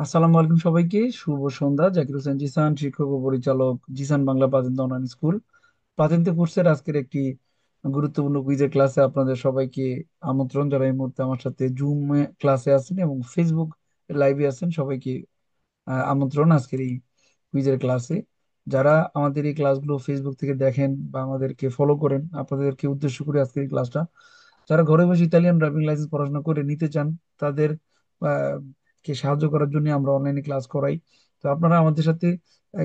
আসসালামু আলাইকুম সবাইকে। শুভ সন্ধ্যা। জাকির হোসেন জিসান, শিক্ষক ও পরিচালক, জিসান বাংলা পাতেন্ট অনলাইন স্কুল। পাতেন্তে কোর্সের আজকের একটি গুরুত্বপূর্ণ কুইজের ক্লাসে আপনাদের সবাইকে আমন্ত্রণ। যারা এই মুহূর্তে আমার সাথে জুম ক্লাসে আছেন এবং ফেসবুক লাইভে আছেন, সবাইকে আমন্ত্রণ আজকের এই কুইজের ক্লাসে। যারা আমাদের এই ক্লাসগুলো ফেসবুক থেকে দেখেন বা আমাদেরকে ফলো করেন, আপনাদেরকে উদ্দেশ্য করে আজকের এই ক্লাসটা। যারা ঘরে বসে ইতালিয়ান ড্রাইভিং লাইসেন্স পড়াশোনা করে নিতে চান, তাদের কে সাহায্য করার জন্য আমরা অনলাইনে ক্লাস করাই। তো আপনারা আমাদের সাথে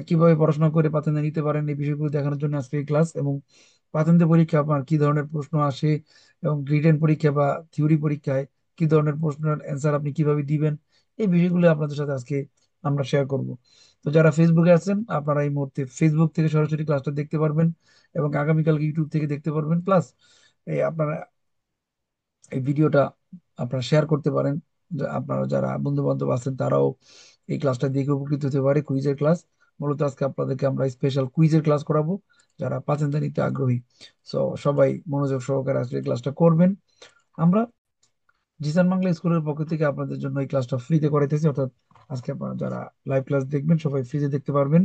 কিভাবে পড়াশোনা করে পাতেন্তে নিতে পারেন এই বিষয়গুলো দেখানোর জন্য আজকে এই ক্লাস। এবং পাতেন্তে পরীক্ষা আপনার কি ধরনের প্রশ্ন আসে এবং রিটেন পরীক্ষা বা থিওরি পরীক্ষায় কি ধরনের প্রশ্নের অ্যান্সার আপনি কিভাবে দিবেন, এই বিষয়গুলো আপনাদের সাথে আজকে আমরা শেয়ার করব। তো যারা ফেসবুকে আছেন, আপনারা এই মুহূর্তে ফেসবুক থেকে সরাসরি ক্লাসটা দেখতে পারবেন এবং আগামীকালকে ইউটিউব থেকে দেখতে পারবেন। প্লাস আপনারা এই ভিডিওটা আপনারা শেয়ার করতে পারেন। আপনারা যারা বন্ধু বান্ধব আছেন তারাও এই ক্লাসটা দেখে উপকৃত হতে পারে। কুইজের ক্লাস, মূলত আজকে আপনাদেরকে আমরা স্পেশাল কুইজের ক্লাস করাবো যারা পাচেন্তা নিতে আগ্রহী। সো সবাই মনোযোগ সহকারে আসলে ক্লাসটা করবেন। আমরা জিসান বাংলা স্কুলের পক্ষ থেকে আপনাদের জন্য এই ক্লাসটা ফ্রিতে করাইতেছি, অর্থাৎ আজকে আপনারা যারা লাইভ ক্লাস দেখবেন সবাই ফ্রিতে দেখতে পারবেন।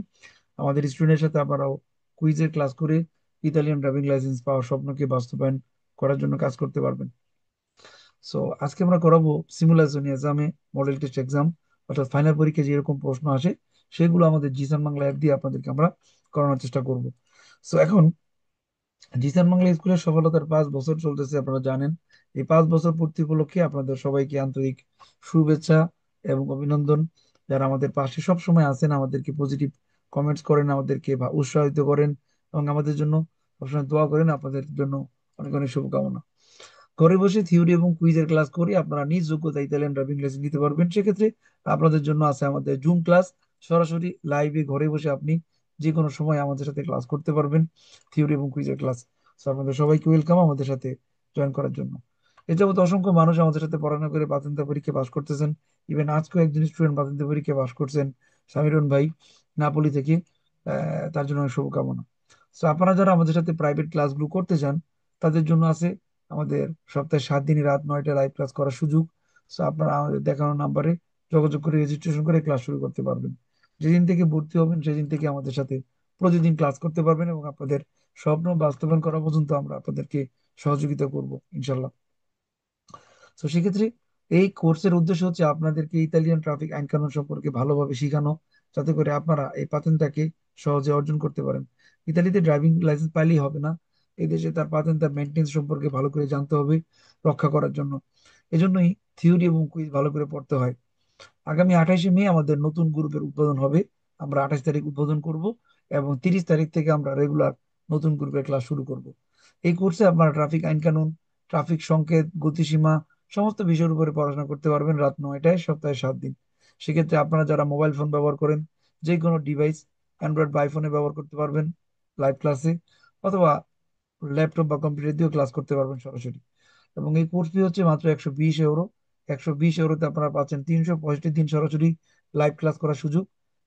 আমাদের স্টুডেন্টের সাথে আপনারাও কুইজের ক্লাস করে ইতালিয়ান ড্রাইভিং লাইসেন্স পাওয়ার স্বপ্নকে বাস্তবায়ন করার জন্য কাজ করতে পারবেন। সো আজকে আমরা করাবো সিমুলেশন এক্সামে, মডেল টেস্ট এক্সাম, অর্থাৎ ফাইনাল পরীক্ষায় যেরকম প্রশ্ন আসে সেগুলো আমাদের জিসান বাংলা অ্যাপ দিয়ে আপনাদেরকে আমরা করানোর চেষ্টা করব। সো এখন জিসান বাংলা স্কুলের সফলতার 5 বছর চলতেছে, আপনারা জানেন। এই 5 বছর পূর্তি উপলক্ষে আপনাদের সবাইকে আন্তরিক শুভেচ্ছা এবং অভিনন্দন। যারা আমাদের পাশে সব সময় আছেন, আমাদেরকে পজিটিভ কমেন্টস করেন, আমাদেরকে উৎসাহিত করেন এবং আমাদের জন্য সবসময় দোয়া করেন, আপনাদের জন্য অনেক অনেক শুভকামনা। ঘরে বসে থিওরি এবং কুইজের ক্লাস করে আপনারা নিজ যোগ্যতা ইতালিয়ান ড্রাইভিং লাইসেন্স নিতে পারবেন। সেক্ষেত্রে আপনাদের জন্য আছে আমাদের জুম ক্লাস। সরাসরি লাইভে ঘরে বসে আপনি যে কোনো সময় আমাদের সাথে ক্লাস করতে পারবেন, থিওরি এবং কুইজের ক্লাস। তো আপনাদের সবাইকে ওয়েলকাম আমাদের সাথে জয়েন করার জন্য। এ যাবত অসংখ্য মানুষ আমাদের সাথে পড়াশোনা করে বাতেন্তা পরীক্ষা পাশ করতেছেন। ইভেন আজকেও একজন স্টুডেন্ট বাতেন্তা পরীক্ষা পাশ করছেন, সামিরন ভাই, নাপোলি থেকে। তার জন্য অনেক শুভকামনা। তো আপনারা যারা আমাদের সাথে প্রাইভেট ক্লাসগুলো করতে চান, তাদের জন্য আছে আমাদের সপ্তাহে 7 দিনই রাত 9টায় লাইভ ক্লাস করার সুযোগ। সো আপনারা আমাদের দেখানো নাম্বারে যোগাযোগ করে রেজিস্ট্রেশন করে ক্লাস শুরু করতে পারবেন। যেদিন থেকে ভর্তি হবেন সেদিন থেকে আমাদের সাথে প্রতিদিন ক্লাস করতে পারবেন এবং আপনাদের স্বপ্ন বাস্তবায়ন করা পর্যন্ত আমরা আপনাদেরকে সহযোগিতা করব ইনশাল্লাহ। তো সেক্ষেত্রে এই কোর্সের উদ্দেশ্য হচ্ছে আপনাদেরকে ইতালিয়ান ট্রাফিক আইন কানুন সম্পর্কে ভালোভাবে শেখানো, যাতে করে আপনারা এই পাতেন্টটাকে সহজে অর্জন করতে পারেন। ইতালিতে ড্রাইভিং লাইসেন্স পাইলেই হবে না, এই দেশে তার পাতেন্ট, তার মেনটেন্স সম্পর্কে ভালো করে জানতে হবে রক্ষা করার জন্য। এজন্যই থিওরি এবং কুইজ ভালো করে পড়তে হয়। আগামী 28শে মে আমাদের নতুন গ্রুপের উদ্বোধন হবে। আমরা 28 তারিখ উদ্বোধন করব এবং 30 তারিখ থেকে আমরা রেগুলার নতুন গ্রুপের ক্লাস শুরু করব। এই কোর্সে আপনারা ট্রাফিক আইন কানুন, ট্রাফিক সংকেত, গতিসীমা, সমস্ত বিষয়ের উপরে পড়াশোনা করতে পারবেন রাত 9টায় সপ্তাহে 7 দিন। সেক্ষেত্রে আপনারা যারা মোবাইল ফোন ব্যবহার করেন, যে কোনো ডিভাইস, অ্যান্ড্রয়েড বা আইফোনে ব্যবহার করতে পারবেন লাইভ ক্লাসে, অথবা ল্যাপটপ বা কম্পিউটার দিয়েও ক্লাস করতে পারবেন সরাসরি। এবং এই কোর্স ফি হচ্ছে মাত্র 120 ইউরো। 120 ইউরোতে আপনারা পাচ্ছেন 365 দিন সরাসরি লাইভ ক্লাস করার সুযোগ,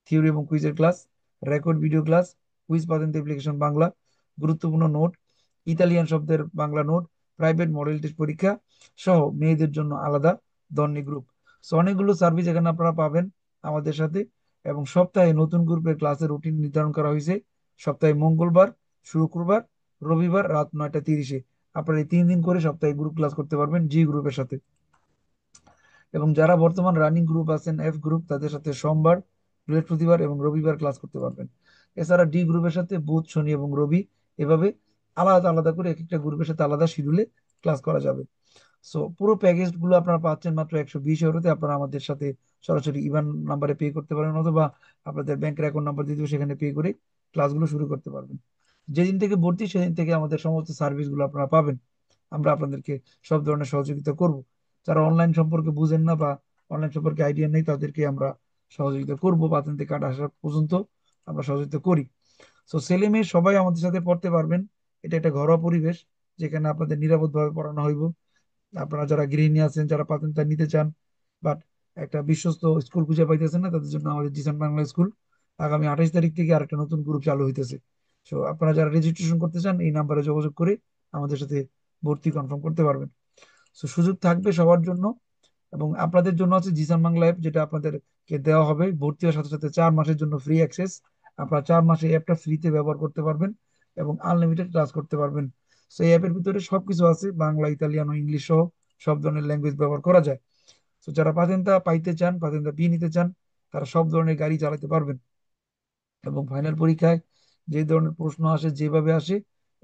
থিওরি এবং কুইজের class, record video class, quiz পাতেন্ট অ্যাপ্লিকেশন বাংলা, গুরুত্বপূর্ণ নোট, ইতালিয়ান শব্দের Bangla note, private model test পরীক্ষা সহ মেয়েদের জন্য আলাদা দন্নি গ্রুপ। সো অনেকগুলো সার্ভিস এখানে আপনারা পাবেন আমাদের সাথে। এবং সপ্তাহে নতুন গ্রুপের ক্লাসের রুটিন নির্ধারণ করা হয়েছে। সপ্তাহে মঙ্গলবার, শুক্রবার, রবিবার রাত 9টা 30-এ আপনারা এই 3 দিন করে সপ্তাহে গ্রুপ ক্লাস করতে পারবেন জি গ্রুপের সাথে। এবং যারা বর্তমান রানিং গ্রুপ আছেন এফ গ্রুপ, তাদের সাথে সোমবার, বৃহস্পতিবার এবং রবিবার ক্লাস করতে পারবেন। এছাড়া ডি গ্রুপের সাথে বুধ, শনি এবং রবি, এভাবে আলাদা আলাদা করে এক একটা গ্রুপের সাথে আলাদা শিডিউলে ক্লাস করা যাবে। সো পুরো প্যাকেজ গুলো আপনারা পাচ্ছেন মাত্র 120 ইউরোতে। আপনারা আমাদের সাথে সরাসরি ইভান নাম্বারে পে করতে পারেন, অথবা আপনাদের ব্যাংকের অ্যাকাউন্ট নাম্বার দিয়ে দিবে, সেখানে পে করে ক্লাসগুলো শুরু করতে পারবেন। যেদিন থেকে ভর্তি সেদিন থেকে আমাদের সমস্ত সার্ভিস গুলো আপনারা পাবেন। আমরা আপনাদেরকে সব ধরনের সহযোগিতা করব। যারা অনলাইন সম্পর্কে বুঝেন না বা অনলাইন সম্পর্কে আইডিয়া নেই, তাদেরকে আমরা সহযোগিতা করব। পাতেন্তে কার্ড আসা পর্যন্ত আমরা সহযোগিতা করি। তো ছেলে মেয়ে সবাই আমাদের সাথে পড়তে পারবেন। এটা একটা ঘরোয়া পরিবেশ, যেখানে আপনাদের নিরাপদভাবে পড়ানো হইব। আপনারা যারা গৃহিণী আছেন, যারা পাতেন্টটা নিতে চান বাট একটা বিশ্বস্ত স্কুল খুঁজে পাইতেছেন না, তাদের জন্য আমাদের জিসান বাংলা স্কুল আগামী 28 তারিখ থেকে আরেকটা নতুন গ্রুপ চালু হইতেছে। তো আপনারা যারা রেজিস্ট্রেশন করতে চান এই নাম্বারে যোগাযোগ করে আমাদের সাথে ভর্তি কনফার্ম করতে পারবেন। তো সুযোগ থাকবে সবার জন্য। এবং আপনাদের জন্য আছে জিসান বাংলা অ্যাপ, যেটা আপনাদেরকে দেওয়া হবে ভর্তি হওয়ার সাথে সাথে 4 মাসের জন্য ফ্রি অ্যাক্সেস। আপনারা 4 মাসে এই অ্যাপটা ফ্রিতে ব্যবহার করতে পারবেন এবং আনলিমিটেড ক্লাস করতে পারবেন। তো এই অ্যাপের ভিতরে সবকিছু আছে, বাংলা, ইতালিয়ান ও ইংলিশ সহ সব ধরনের ল্যাঙ্গুয়েজ ব্যবহার করা যায়। তো যারা পাতেন্তা পাইতে চান, পাতেন্তা বি নিতে চান, তারা সব ধরনের গাড়ি চালাতে পারবেন। এবং ফাইনাল পরীক্ষায় যে ধরনের প্রশ্ন আসে, যেভাবে আসে,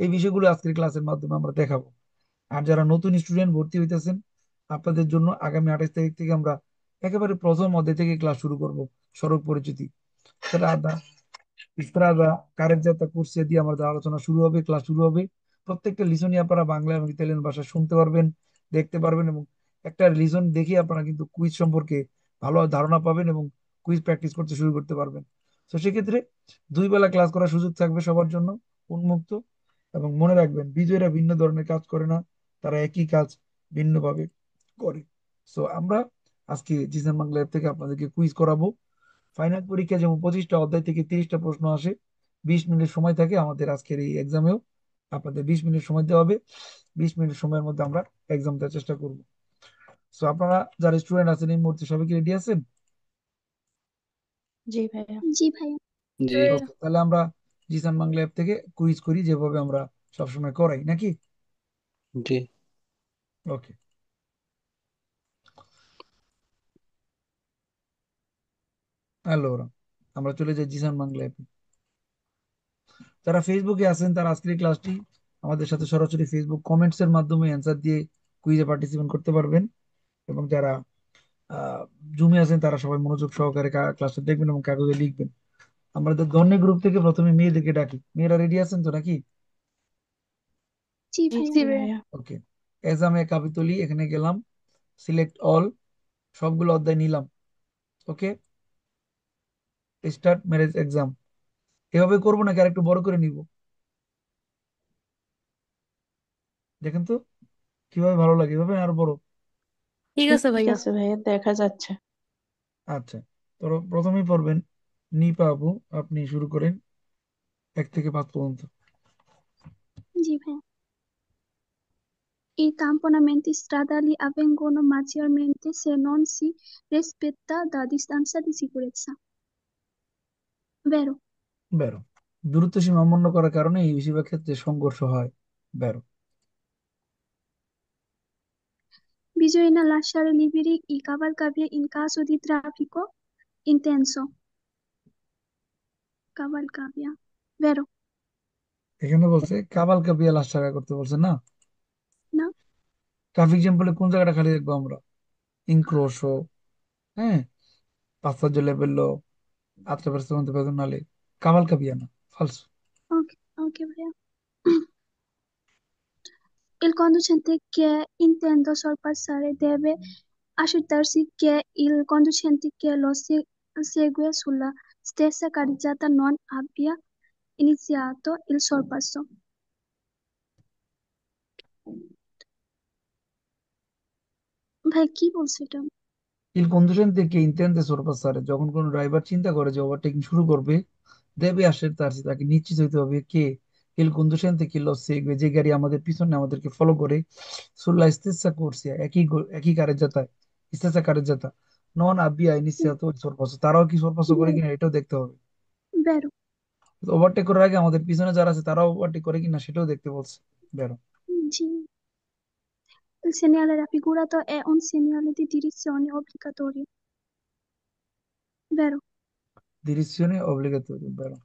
এই বিষয়গুলো আজকের ক্লাসের মাধ্যমে আমরা দেখাবো। আর যারা নতুন স্টুডেন্ট ভর্তি হইতেছেন, আপনাদের জন্য আগামী 28 তারিখ থেকে আমরা একেবারে প্রথম অধ্যায় থেকে ক্লাস শুরু করব। সড়ক পরিচিতি, স্ত্রাদা, স্ত্রাদা, কারেজ্জাতা, কুর্সিয়া দিয়ে আমাদের আলোচনা শুরু হবে, ক্লাস শুরু হবে। প্রত্যেকটা লিসনই আপনারা বাংলা এবং ইতালিয়ান ভাষা শুনতে পারবেন, দেখতে পারবেন, এবং একটা লিসন দেখে আপনারা কিন্তু কুইজ সম্পর্কে ভালো ধারণা পাবেন এবং কুইজ প্র্যাকটিস করতে শুরু করতে পারবেন। তো সেক্ষেত্রে 2 বেলা ক্লাস করার সুযোগ থাকবে সবার জন্য, উন্মুক্ত। এবং মনে রাখবেন, বিজয়ীরা ভিন্ন ধরনের কাজ করে না, তারা একই কাজ ভিন্নভাবে করে। সো আমরা আজকে জিসান বাংলা অ্যাপ থেকে আপনাদেরকে কুইজ করাবো। ফাইনাল পরীক্ষা যেমন 25টা অধ্যায় থেকে 30টা প্রশ্ন আসে, 20 মিনিট সময় থাকে আমাদের আজকের এই এক্সামেও। আপনাদের 20 মিনিট সময় দেওয়া হবে, 20 মিনিট সময়ের মধ্যে আমরা এক্সাম দেওয়ার চেষ্টা করব। সো আপনারা যারা স্টুডেন্ট আছেন এই মুহূর্তে সবাই কি রেডি আছেন? জি ভাইয়া। জি ভাইয়া। জি। ওকে, তাহলে আমরা জিসান বাংলা অ্যাপ থেকে কুইজ করি, যেভাবে আমরা সবসময় করাই নাকি। জি। ওকে, হ্যালো, আমরা চলে যাই জিসান বাংলা অ্যাপে। যারা ফেসবুকে আছেন তারা আজকের এই ক্লাসটি আমাদের সাথে সরাসরি ফেসবুক কমেন্টস এর মাধ্যমে অ্যান্সার দিয়ে কুইজে পার্টিসিপেট করতে পারবেন। এবং যারা জুমে আছেন তারা সবাই মনোযোগ সহকারে ক্লাসটা দেখবেন এবং কাগজে লিখবেন। আমাদের ধন্যে গ্রুপ থেকে প্রথমে মেয়েদেরকে ডাকি। মেয়েরা রেডি আছেন তো নাকি? জি জি ভাইয়া। ভাইয়া। ওকে, এজামে কাবিতলি, এখানে গেলাম, সিলেক্ট অল, সবগুলো অধ্যায় নিলাম। ওকে, স্টার্ট ম্যারেজ এক্সাম। এভাবে করবো নাকি আর একটু বড় করে নিব? দেখেন তো কিভাবে ভালো লাগে, এভাবে আরো বড়। ঠিক আছে ভাইয়া। দেখা যাচ্ছে। আচ্ছা, তো প্রথমেই পড়বেন নিপা আপু, আপনি শুরু করেন 1 থেকে 5 পর্যন্ত। জি ভাইয়া। Il tamponamento stradali avvengono maggiormente se non si rispetta la distanza di sicurezza. Vero? বেরো, দূরত্ব সীমা অমান্য করার কারণে এই বেশিরভাগ ক্ষেত্রে সংঘর্ষ হয়। বেরো। Bisogna lasciare liberi i cavalcavia in caso di traffico intenso. Cavalcavia. Vero? এখানে বলছে কাবাল কাবিয়া লাশ টাকা করতে বলছে না। No? ট্রাফিক জ্যাম বলে কোন জায়গাটা খালি দেখবো আমরা? ইনক্রোশো, হ্যাঁ, passaggio livello attraverso pedonale, কাবাল কাবিয়া না, ফালস। Ok, ok, via. Il conducente che intende sorpassare deve asciuttarsi che il conducente che lo segue sulla stessa carreggiata non abbia iniziato il sorpasso. ভাই কি বলছে এটা? Il conducente che intende sorpassare, যখন কোনো driver চিন্তা করে যে ওভারটেকিং শুরু করবে, দেবে আসে তার, তাকে নিশ্চিত হইতে হবে কে, il conducente che lo segue, যে গাড়ি আমাদের পিছনে আমাদেরকে ফলো করে, sulla stessa corsia, একই কারের যাতায়, stessa carreggiata, non abbia iniziato il sorpasso, তারাও কি সরপাস করে Vero, কিনা এটাও দেখতে হবে। vero. ওভারটেক করার আগে আমাদের পিছনে যারা আছে তারাও ওভারটেক করে কিনা সেটাও দেখতে বলছে। বেরো। Sì. Il segnale raffigurato è un segnale di direzione obbligatorio, vero? Direzione obbligatoria, বেরো।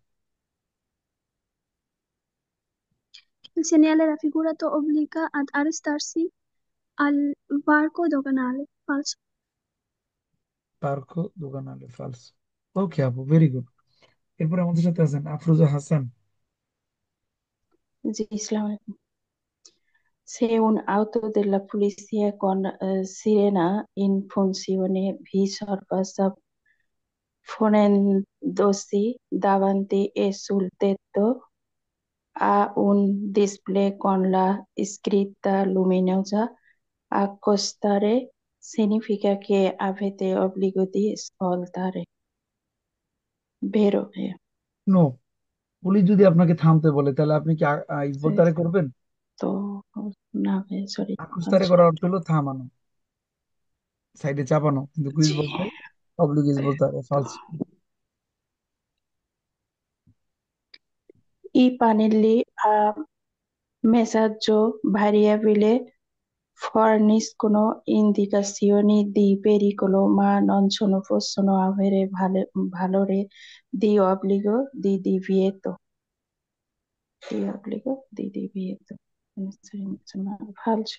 Il segnale raffigurato obbliga ad arrestarsi al varco doganale, falso. পার্কো দোকানালে, ফালস। ওকে আপু, ভেরি গুড। এরপরে আমাদের সাথে আছেন আফরোজা হাসান। জি, ইসলাম আলাইকুম। Se un auto della polizia con sirena in funzione vi sorpassa ponendosi davanti e sul tetto ha un display con la scritta luminosa, accostare significa che avete obbligo di ascoltare. Vero? নো, police যদি আপনাকে থামতে বলে তাহলে আপনি কি ignore Sì, করবেন? তো না, সরি, আকুস্তারে falso. করার অর্থ হলো থামানো। সাইডে চাপানো, কিন্তু কুইজ জি। বলতে অব্লিক ইজ বলতে হবে, ফালস। I pannelli a messaggio variabile forniscono indicazioni di pericolo ma non possono avere valore di obbligo di divieto. Di obbligo di divieto. Insomma, falso.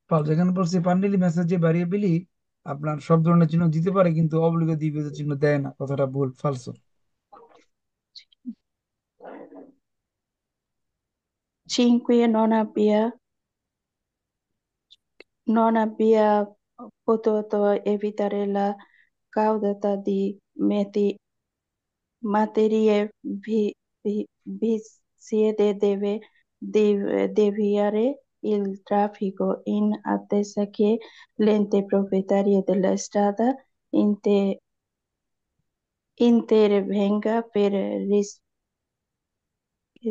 ফালস, এখানে বলছে পান্ডেলি মেসেজে ভ্যারিয়েবলই আপনার সব ধরনের চিহ্ন দিতে পারে, কিন্তু অব্লিক দ্বিপদ চিহ্ন দেয় না, কথাটা ভুল, ফালস। 5. Non abbia potuto evitare la caudata di materie viziate deve deviare il traffico in attesa che l'ente proprietario della strada inte- intervenga per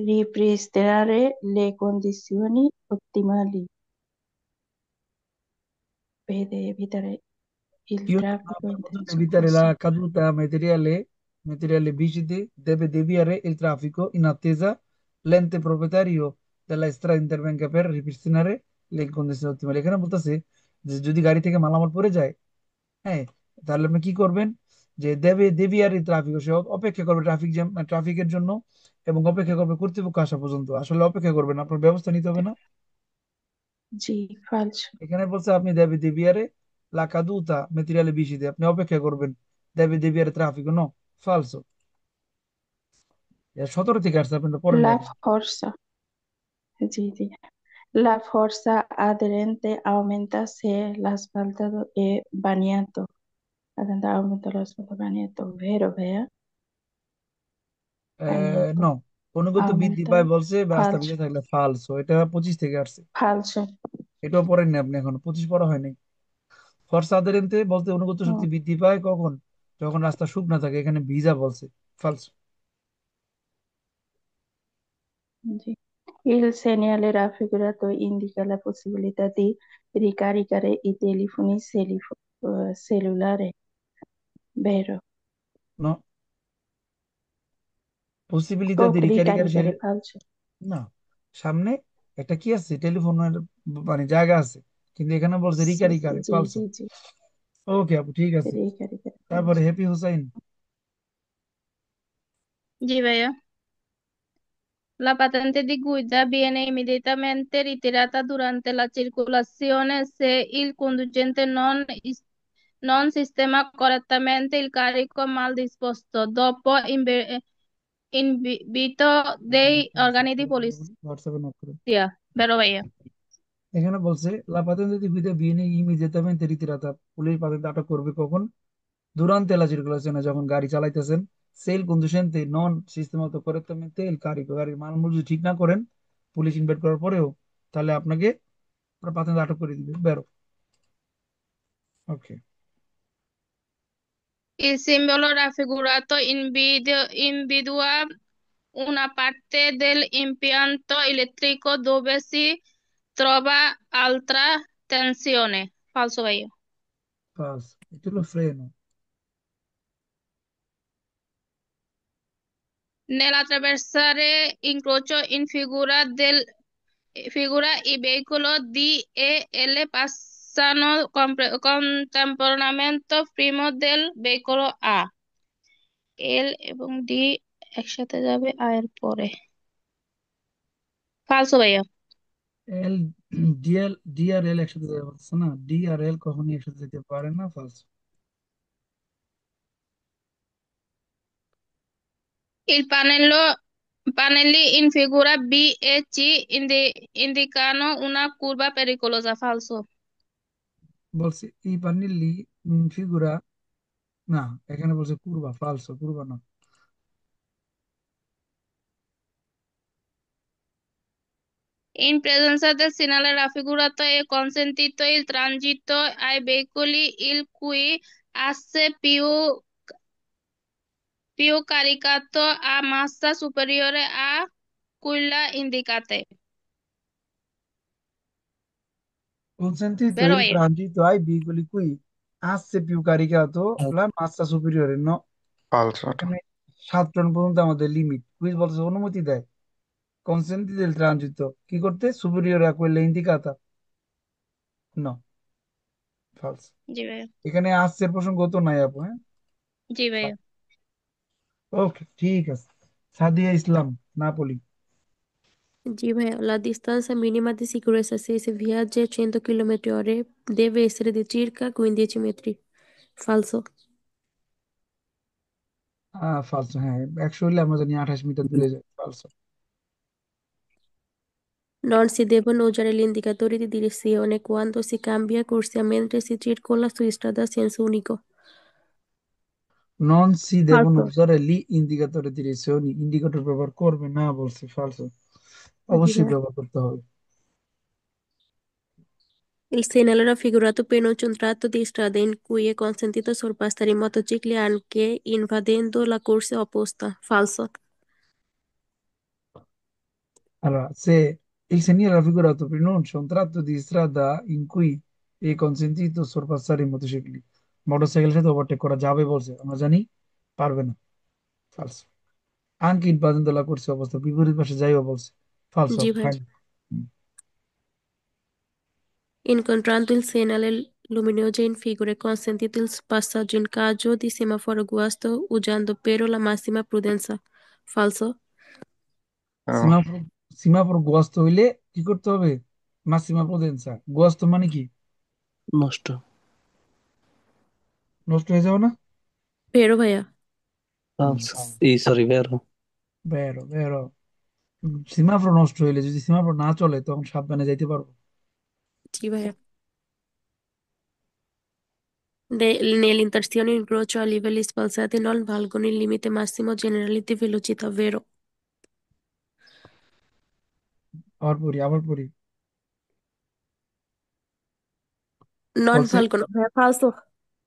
ripristinare le condizioni ottimali per evitare il Io non traffico avrei potuto evitare intenso. la caduta materiale vigile, deve deviare il traffico in attesa l'ente proprietario della strada intervenga per ripristinare le condizioni ottimali। এখানে বলতেছে যে যদি গাড়ি থেকে মালামাল পড়ে যায়, হ্যাঁ, তাহলে আপনি কি করবেন, যে দেবিয়ারি ট্রাফিক, সে অপেক্ষা করবে ট্রাফিক জ্যাম ট্রাফিকের জন্য, এবং অপেক্ষা করবে কর্তৃপক্ষ আসা পর্যন্ত। আসলে অপেক্ষা করবেন, আপনার ব্যবস্থা নিতে হবে না। Sì, falso. এখানে বলছে আপনি দেবিয়ারে লা caduta materiale vigile, আপনি অপেক্ষা করবেন deve deviare traffico, no, falso। 17 থেকে আসছে, আপনারা পড়েন না La এখন। forza, sì, sì. La forza aderente aumenta se l'asfalto è bagnato. Aumenta l'asfalto bagnato, vero, vero? নো, Bagnato. অনুগত বৃদ্ধি Aumenta, পায় বলছে রাস্তা falso, ভিজে থাকলে, ফালসো। এটা 25 থেকে আসছে, falso. এটাও পড়েননি আপনি, এখন 25 পড়া হয়নি। ফর্সা আদেরেন্তে বলতে অনুগত শক্তি No, বৃদ্ধি পায় কখন, যখন রাস্তা শুকনা থাকে, এখানে ভিজা বলছে, ফালসো। sì. Il segnale raffigurato indica la possibilità di ricaricare i telefoni cellulari, vero? নো, পসিবিলিটা Oh, দি রিকারিকার ricaricare, falso. না, সামনে একটা কি আছে, টেলিফোনের মানে জায়গা আছে, কিন্তু এখানে বলছে Sì, রিকারিকারে, sì, sì, ফালসো। sì, sì. ওকে আপু, ঠিক আছে। Ricaricare, তারপরে falso. হ্যাপি হুসাইন। জি ভাইয়া। La patente di guida viene immediatamente ritirata durante la circolazione se il conducente non sistema correttamente il carico mal disposto dopo invito dei organi di polizia. হোয়াটসঅ্যাপে knock করে। Vero ভাইয়া? এখানে বলছে লা patente di guida viene immediatamente ritirata, police পাতেন্ট আটক করবে কখন, durante la circolazione, যখন গাড়ি চালাইতেছেন, সেল conducente non sistemato correttamente il carico, গাড়ির মালমূল যদি ঠিক না করেন, পুলিশ ইনভাইট করার পরেও, তাহলে আপনাকে পাতেন্ট আটক করে দিবে, বেরো। ওকে। Il simbolo raffigurato individua una parte dell'impianto elettrico dove si trova altra tensione. Falso ভাইয়া? পাস, এটা হলো ফ্রেনো। Nell'attraversare incrocio in figura i veicoli D e L passano contemporaneamente prima del veicolo A. L এবং D একসাথে যাবে A এর পরে। ফালসো ভাইয়া? L D আর এল একসাথে যেতে পারছে না, ডি আর এল কখনোই একসাথে যেতে পারে না, ফালস। I pannelli in figura B e C indicano una curva pericolosa. Falso. বলছে এই পানিলি ফিগুরা, না, এখানে বলছে কুরবা, ফালসো, কুরবা না। In presenza del segnale raffigurato è consentito il transito ai veicoli il cui asse più caricato ha massa superiore a quella indicata. consentito Vero il ভাইয়া? transito ai veicoli qui আসছে পিউ কারিকাতো লা master superior ন, falso. এখানে 7 ton পর্যন্ত আমাদের limit. Quiz বলতেছে অনুমতি দেয় consenti del transito কি করতে, superiore a quelle indicata, no, false। জি ভাইয়া। এখানে আসছে প্রসঙ্গ তো নাই আপু, হ্যাঁ। জি ভাইয়া। ওকে, ঠিক আছে। সাদিয়া ইসলাম, Napoli. Sì, beh, la distanza minima di sicurezza se si viaggia a 100 km/h deve essere di circa 15 metri. Falso. ফালসো, হ্যাঁ। 100 হইলে আমরা জানি 28 মিটার দূরে যায়, ফালসো। Non si devono usare gli indicatori di direzione quando si cambia corsia mentre si circola su strada senza unico. নন C দেবন Falso. উজারে লি ইন্ডিকেটরে direction, indicator ব্যবহার করবে না বলছে, ফালসো। Sì, অবশ্যই beh. ব্যবহার করতে হবে। Il segnale raffigurato pennuncia un tratto di strada in cui è consentito sorpassare i motocicli anche invadendo la corsia opposta. Falso. Allora, se il segnale raffigurato pronuncia un tratto di strada in cui è consentito sorpassare i motocicli, মোটরসাইকেলের সাথে overtake করা যাবে বলছে, আমরা জানি পারবে না, ফালস। আনকি ইনভাদন দোলা করছে অবস্থা, বিপরীত পাশে যাইও বলছে, ফালস Sì, হবে, beh. Fine. Incontrando il segnale luminoso in figura è consentito il passaggio in caso di semaforo a guasto usando però la massima prudenza. Falso? No, সীমাপুর সীমাপুর গোয়াস্ত হইলে কি করতে হবে? মাসিমা পোদেনসা। গোয়াস্ত মানে কি? নষ্ট। নষ্ট হয়ে যাও না? Pero vaya. হুম, Falso. Sorry, vero. বেরো বেরো। সীমাপুর নষ্ট হইলে, যদি সীমাপুর না চলে তখন সাবধানে যাইতে পারবো। Sì, vaya. Nelle intersezioni incrocio a livelli spalzati non valgono il limite massimo generale di velocità, vero? আবার পড়ি, আবার পড়ি। Non বলছে, valgono. Falso.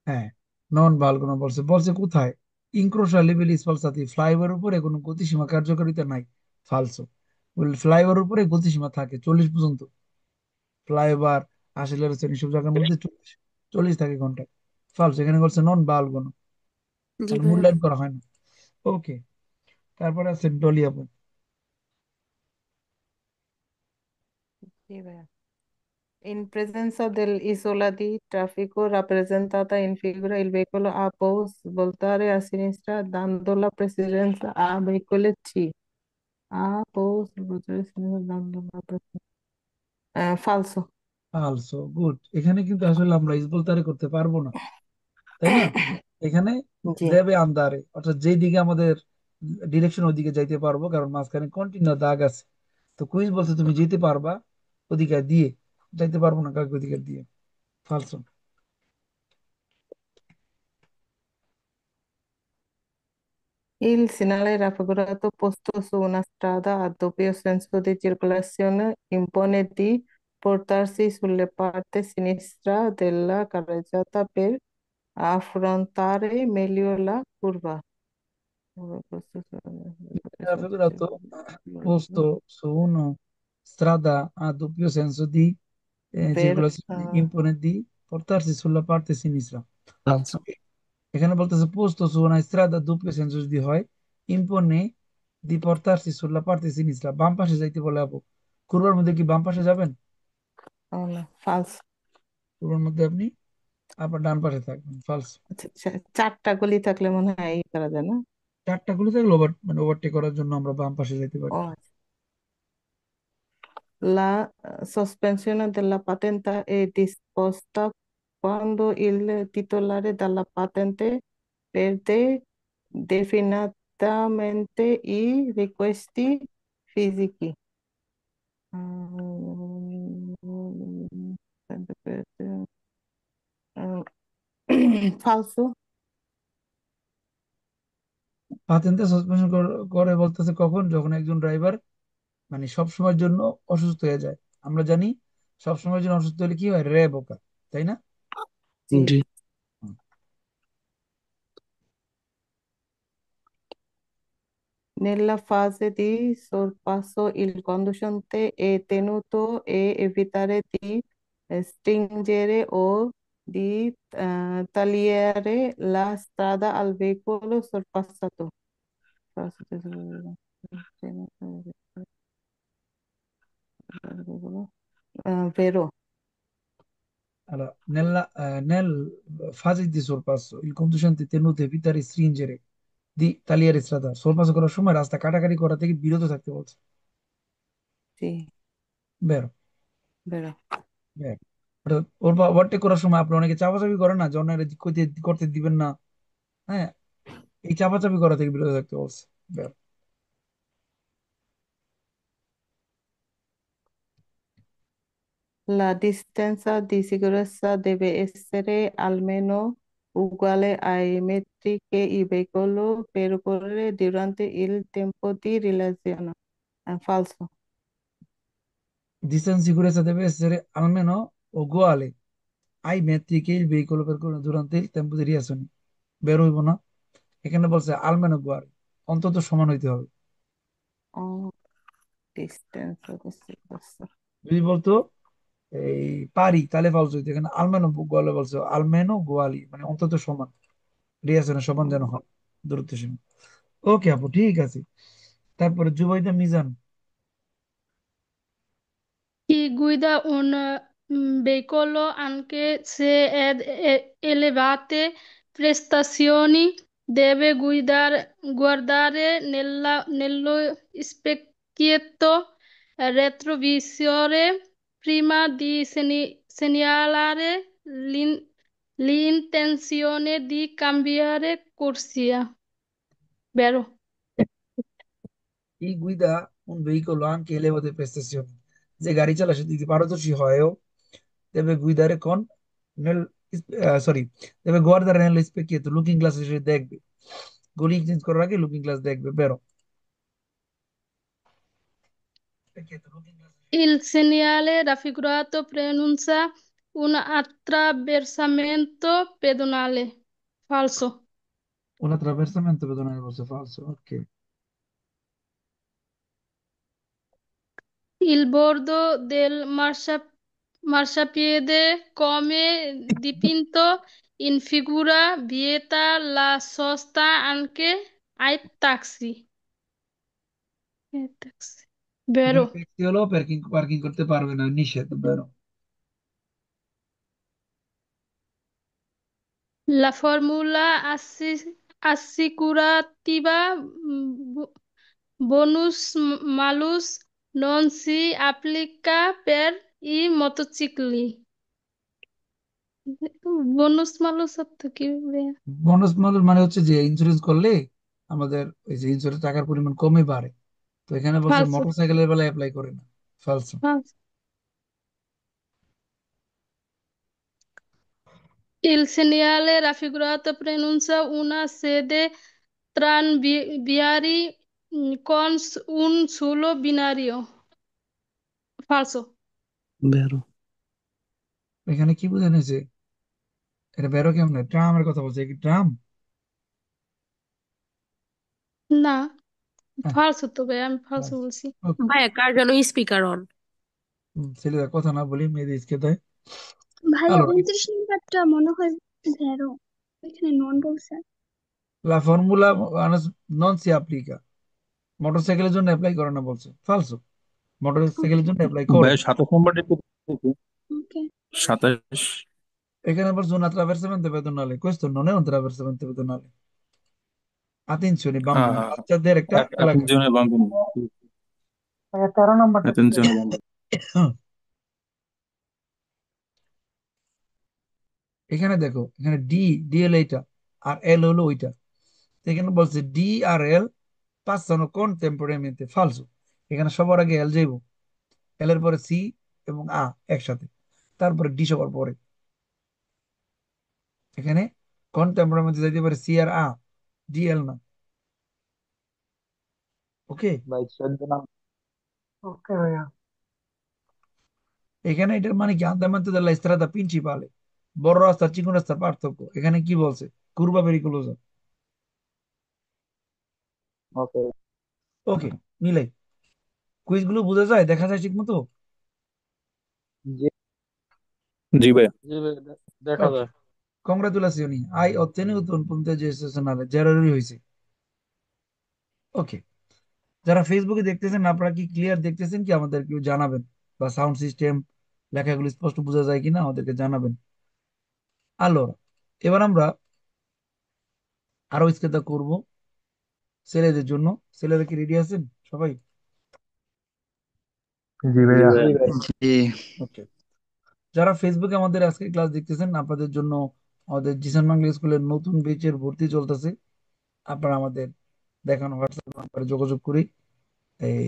হ্যাঁ, নন ভালগুনা বলছে। বলছে কোথায়? ইনক্রোশা লেভেল স্পলসাতি, ফ্লাইওভার উপরে কোনো গতিসীমা কার্যকারিতা নাই, ফালসো। ফ্লাইওভার উপরে গতিসীমা থাকে 40 পর্যন্ত। ফ্লাইওভার, আশেলের সব জায়গার মধ্যে 40 থাকে ঘন্টায়, ফালসো। এখানে বলছে নন বালগুনা, Sì, মানে vaya. মূল্যায়ন করা হয় না। ওকে, তারপরে আছে ডলি আপু। Sì, beh. In presenza dell'isola di traffico rappresentata in figura, il veicolo A può svoltare a sinistra dando la precedenza a veicolo C. A può svoltare a sinistra dando la precedenza. Falso. ফালসো, good. এখানে কিন্তু আসলে আমরা ইসবলতারে করতে পারবো না, তাই না? এখানে জি। দেবে আন্দারে, অর্থাৎ যেই দিকে আমাদের ডিরেকশন ওইদিকে যাইতে পারবো, কারণ মাঝখানে কন্টিনিউ দাগ আছে। তো কুইজ বলছে তুমি যেতে পারবা ওদিকে দিয়ে, যাইতে পারবো না কাউকে ওদিকে দিয়ে, ফালসো। Il segnale raffigurato posto su una strada a doppio senso di circolazione impone di portarsi sulle parte sinistra della carreggiata per affrontare meglio la curva. Raffigurato posto su una strada a doppio senso di Per, circolazione impone di portarsi sulla parte sinistra। Falso. এখানে বলতেছে পোস্ত su una strada a doppio senso যদি হয়, impone di portarsi sulla parte sinistra, বাম পাশে যাইতে বলে আপু। কুরবার মধ্যে কি বাম পাশে যাবেন? oh no, falso. কুরবার মধ্যে আপনি আবার ডান পাশে থাকবেন, ফালস। আচ্ছা, চারটা গলি থাকলে মনে হয় এই করা যায় না? 4টা গুলি থাকলে মানে ওভারটেক করার জন্য আমরা বাম পাশে যাইতে পারি। ও আচ্ছা। La sospensione della patente è disposta quando il titolare della patente perde definitivamente i requisiti fisici. Mm, Falso. পাতেন্টে সাসপেনশন করে বলতেছে কখন? যখন একজন ড্রাইভার মানে সব সময়ের জন্য অসুস্থ হয়ে যায়। আমরা জানি সব সময়ের জন্য অসুস্থ হলে কি হয়, বোকা, তাই না? Sì. Sì. Hmm. Nella fase di sorpasso il conducente è tenuto a evitare di stringere o di tagliare la strada al veicolo sorpassato. Vero, Allora, nel fase di sorpasso, il conducente è tenuto a evitare stringere di tagliare strada। sorপাস করার সময় রাস্তা কাটাকাটি করা থেকে বিরত থাকতে বলছে। sì, বেরো vero. বেরো ওর ওভারটেক করার সময় আপনি অনেকে চাপাচাপি করেন না যে অন্যের করতে দিবেন না। হ্যাঁ, এই চাপাচাপি করা থেকে বিরত থাকতে বলছে। বেরো। La distanza di sicurezza deve essere almeno uguale ai metri che il veicolo percorre durante il tempo di rilevazione. Falso. Distanza di sicurezza deve essere almeno uguale ai metri che il veicolo percorre durante il tempo di reazione। বের হইব না, এখানে বলছে almeno uguale, অন্তত সমান হইতে হবে। Oh, distanza di sicurezza. যদি বলতো এই পারি তাহলে ফলস হইতো, এখানে আলমেনো গোয়ালে বলছে আলমেনো গোয়ালি, মানে অন্তত সমান, রিয়াসনের সমান যেন হয় দূরত্ব সীমা। ওকে আপু, ঠিক আছে। তারপরে Zubaida Mizan. Chi guida un veicolo anche se elevate prestazioni deve guardare nello specchietto retrovisore prima di segnalare l'intenzione di cambiare corsia. Vero? ই গুইদা un veicolo anche elevate prestazioni, যে গাড়ি চালায় সে যদি পারদর্শী হয়ও deve guidare con nel sorry deve guardare nello specchietto, looking গ্লাসে সে দেখবে, গলি change করার আগে লুকিং গ্লাস দেখবে। বেরো। specchietto, looking glass। Il segnale raffigurato preannuncia un attraversamento pedonale. Falso. un attraversamento pedonale forse falso, ok। Il bordo del marciapiede, come dipinto in figura, vieta la sosta anche ai taxi. Taxi. এখানে Vero. Taxi হলো parking parking করতে পারবে না, নিষেধ। বেরো। La formula assicurativa bonus-malus non si applica per i motocicli. bonus-malus অর্থ কি বে? বোনাস মডেল মানে হচ্ছে যে ইন্স্যুরেন্স করলে আমাদের এই যে ইন্স্যুরেন্স টাকার পরিমাণ কমে বাড়ে, তো এখানে বলছে Falso. মোটরসাইকেলের বেলায় অ্যাপ্লাই করে না। ফালসো। Falso. Il segnale raffigurato pronuncia una sede tranviaria con un solo binario. Falso. vero, এখানে কি বোঝানো হয়েছে? এটা বেরো কেমনে, ট্রামের কথা বলছে কি ট্রাম? না, হ্যাঁ, ফালসো তো ভাই, আমি ফালসো falso। বলছি। Okay, ভাইয়া কার যেন স্পিকার অন। ছেলেরা কথা না বলি মেয়েদের ইসকে দেয়। ভাইয়া Allora, 29 নাম্বারটা মনে হয় ভেরো, এখানে নন বলছে। la formula non si applica, মোটরসাইকেলের জন্য অ্যাপ্লাই করে না বলছে। ফালসো, ওকে মোটরসাইকেলের জন্য অ্যাপ্লাই করে। ভাই 27 নম্বরটা একটু দেখি। ওকে 27। Eখানে আবার un attraversamento pedonale, questo non è un attraversamento pedonale, attenzione হ্যাঁ bambini, হ্যাঁ বাচ্চাদের একটা এলাকা। অ্যাটেনশনে বাম্পিং। 13 নম্বরটা কি অ্যাটেনশনে বলে? বাম্পিং। এখানে দেখো, এখানে ডি, ডি এল এইটা, আর এল হলো ওইটা। তো এখানে বলছে ডি আর এল passano contemporaneamente, ফালসো। এখানে সবার আগে এল যাইব, এল এর পরে সি এবং আ একসাথে, তারপরে ডি সবার পরে। এখানে কন্টেম্পোরারিতে যাইতে পারে সি আর আ, ডি এল না। ওকে, ভাই 14 নাম। ওকে ভাইয়া। এখানে এটার মানে কি আন্দামানতে দella strada principale, বড় রাস্তা চিকন রাস্তার পার্থক্য। এখানে কি বলছে? কুরবা পেরিকুলোজা। ওকে। ওকে, মিলাই। কুইজ গুলো বোঝা যায়, দেখা যায় ঠিক মতো? জি জি ভাই। দেখা ওকে, যায়। কংগ্রাচুলাসিoni, hai ottenuto un punteggio eccezionale, জেরারই হয়েছে। ওকে, যারা ফেসবুকে দেখতেছেন আপনারা কি ক্লিয়ার দেখতেছেন কি, আমাদের কেউ জানাবেন, বা সাউন্ড সিস্টেম লেখাগুলো স্পষ্ট বোঝা যায় কিনা আমাদেরকে জানাবেন। আলো, এবার আমরা আরো স্কেতা করব ছেলেদের জন্য। ছেলেরা কি রেডি আছেন সবাই? জি জি ভাইয়া। ভাই। জি ভাই। জি। ওকে, যারা ফেসবুকে আমাদের আজকে ক্লাস দেখতেছেন আপনাদের জন্য আমাদের জিসান বাংলা স্কুলের নতুন ব্যাচের ভর্তি চলতেছে। আপনারা আমাদের দেখানো হোয়াটসঅ্যাপ নাম্বারে যোগাযোগ করি, এই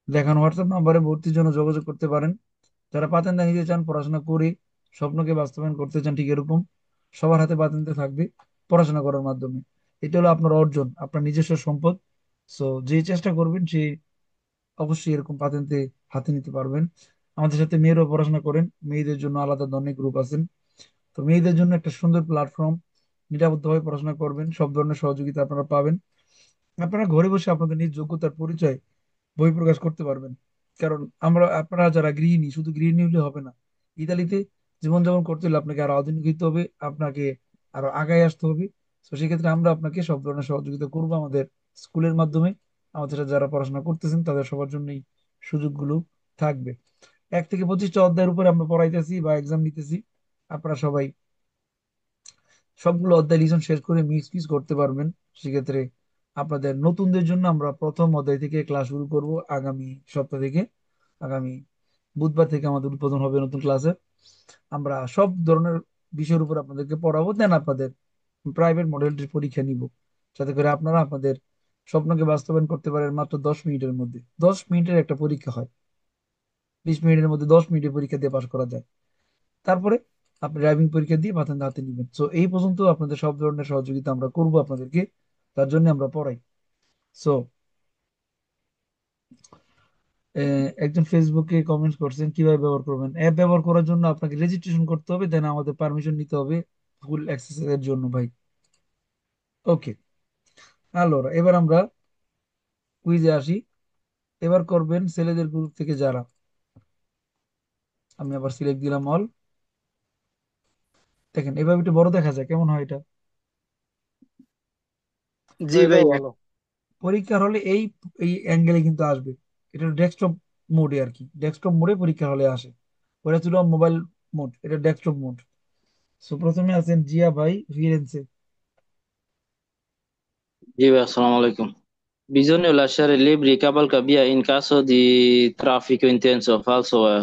দেখানো হোয়াটসঅ্যাপ নাম্বারে ভর্তির জন্য যোগাযোগ করতে পারেন। যারা পাতেন্তা নিতে চান, পড়াশোনা করে স্বপ্নকে বাস্তবায়ন করতে চান, ঠিক এরকম সবার হাতে পাতেন্তে থাকবে পড়াশোনা করার মাধ্যমে। এটা হলো আপনার অর্জন, আপনার নিজস্ব সম্পদ। সো যে চেষ্টা করবেন সে অবশ্যই এরকম পাতেন্তে হাতে নিতে পারবেন। আমাদের সাথে মেয়েরাও পড়াশোনা করেন, মেয়েদের জন্য আলাদা ধরনের গ্রুপ আছেন। তো মেয়েদের জন্য একটা সুন্দর প্ল্যাটফর্ম, নিরাপদভাবে পড়াশোনা করবেন, সব ধরনের সহযোগিতা আপনারা পাবেন। আপনারা ঘরে বসে আপনাদের নিজ যোগ্যতার পরিচয় বহিঃপ্রকাশ করতে পারবেন। কারণ আপনারা যারা গৃহিণী, শুধু গৃহিণী হলে হবে না। ইতালিতে জীবনযাপন করতে হলে আপনাকে আরো আধুনিক হতে হবে, আপনাকে আরো আগায় আসতে হবে। তো সেক্ষেত্রে আমরা আপনাকে সব ধরনের সহযোগিতা করবো আমাদের স্কুলের মাধ্যমে। আমাদের সাথে যারা পড়াশোনা করতেছেন তাদের সবার জন্যই সুযোগগুলো থাকবে। 1 থেকে 25টা অধ্যায়ের উপরে আমরা পড়াইতেছি বা এক্সাম নিতেছি। আপনারা সবাই সবগুলো অধ্যায় লিসন শেষ করে মিক্স পিস করতে পারবেন। সেক্ষেত্রে আপনাদের নতুনদের জন্য আমরা প্রথম অধ্যায় থেকে ক্লাস শুরু করব আগামী সপ্তাহ থেকে। আগামী বুধবার থেকে আমাদের উদ্বোধন হবে নতুন ক্লাসে। আমরা সব ধরনের বিষয়ের উপর আপনাদেরকে পড়াবো, দেন আপনাদের প্রাইভেট মডেল পরীক্ষা নিব, যাতে করে আপনারা আপনাদের স্বপ্নকে বাস্তবায়ন করতে পারেন মাত্র 10 মিনিটের মধ্যে। 10 মিনিটের একটা পরীক্ষা হয়, 20 মিনিটের মধ্যে 10 মিনিটের পরীক্ষা দিয়ে পাশ করা যায়। তারপরে আপনি ড্রাইভিং পরীক্ষা দিয়ে পাতেন হাতে নিবেন। সো এই পর্যন্ত আপনাদের সব ধরনের সহযোগিতা আমরা করব আপনাদেরকে, তার জন্য আমরা পড়াই। সো একজন ফেসবুকে কমেন্ট করছেন কিভাবে ব্যবহার করবেন। অ্যাপ ব্যবহার করার জন্য আপনাকে রেজিস্ট্রেশন করতে হবে, দেন আমাদের পারমিশন নিতে হবে ফুল অ্যাক্সেস এর জন্য ভাই। ওকে, আলোরা এবার আমরা কুইজে আসি। এবার করবেন ছেলেদের গ্রুপ থেকে যারা, আমি আবার সিলেক্ট দিলাম অল। দেখেন এভাবে একটু বড় দেখা যায়, কেমন হয় এটা? জি এটা ভাইয়া। ভালো। পরীক্ষার হলে এই এই অ্যাঙ্গেলে কিন্তু আসবে। এটা ডেস্কটপ মোডে আর কি, ডেস্কটপ মোডে পরীক্ষার হলে আসে। ওটা ছিল মোবাইল মোড, এটা ডেস্কটপ মোড। সো প্রথমে আছেন জিয়া ভাই ফিরেন্সে। Sì, beh, assalamu alaikum. Bisogna lasciare libri cavalcavia in caso di traffico intenso, falso è?